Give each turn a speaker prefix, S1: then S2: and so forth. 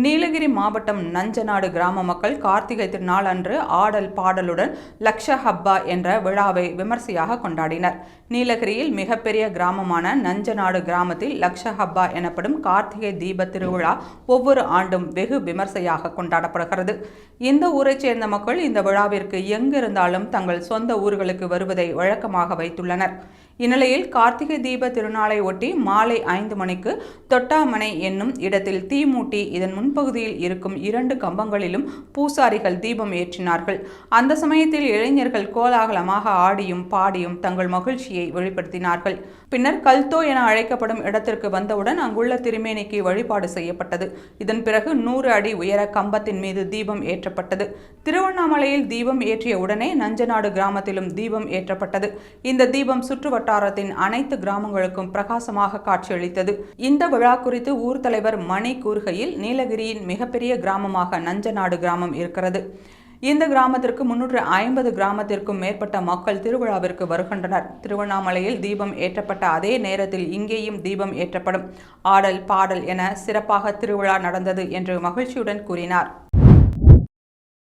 S1: நீலகிரி மாவட்டம் நஞ்சநாடு கிராம மக்கள் கார்த்திகை திருநாள் அன்று ஆடல் பாடலுடன் லக்ஷ ஹப்பா என்ற விழாவை விமர்சையாக கொண்டாடினர். நீலகிரியில் மிகப்பெரிய கிராமமான நஞ்சநாடு கிராமத்தில் லக்ஷ ஹப்பா எனப்படும் கார்த்திகை தீப திருவிழா ஒவ்வொரு ஆண்டும் வெகு விமர்சையாக கொண்டாடப்படுகிறது. இந்த ஊரைச் சேர்ந்த மக்கள் இந்த விழாவிற்கு எங்கிருந்தாலும் தங்கள் சொந்த ஊர்களுக்கு வருவதை வழக்கமாக வைத்துள்ளனர். இந்நிலையில் கார்த்திகை தீப திருநாளை ஒட்டி மாலை 5 மணிக்கு தொட்டாமனை என்னும் இடத்தில் தீ மூட்டி இதன் முன்பகுதியில் இருக்கும் 2 கம்பங்களிலும் பூசாரிகள் தீபம் ஏற்றினார்கள். அந்த சமயத்தில் இளைஞர்கள் கோலாகலமாக ஆடியும் பாடியும் தங்கள் மகிழ்ச்சியை வெளிப்படுத்தினார்கள். பின்னர் கல்தோ என அழைக்கப்படும் இடத்திற்கு வந்தவுடன் அங்குள்ள திருமேனிக்கு வழிபாடு செய்யப்பட்டது. இதன் பிறகு 100 அடி உயர கம்பத்தின் மீது தீபம் ஏற்றப்பட்டது. திருவண்ணாமலையில் தீபம் ஏற்றிய உடனே நஞ்சநாடு கிராமத்திலும் தீபம் ஏற்றப்பட்டது. இந்த தீபம் சுற்று வட்டாரத்தின் அனைத்து கிராமங்களுக்கும் பிரகாசமாக காட்சியளித்தது. இந்த விழா குறித்து ஊர் தலைவர் மணி கூறுகையில், நீலகிரியின் மிகப்பெரிய கிராமமாக நஞ்சநாடு கிராமம் இருக்கிறது. இந்த கிராமத்திற்கு 350 கிராமத்திற்கும் மேற்பட்ட மக்கள் திருவிழாவிற்கு வருகின்றனர். திருவண்ணாமலையில் தீபம் ஏற்றப்பட்ட அதே நேரத்தில் இங்கேயும் தீபம் ஏற்றப்படும். ஆடல் பாடல் என சிறப்பாக திருவிழா நடந்தது என்று மகிழ்ச்சியுடன் கூறினார்.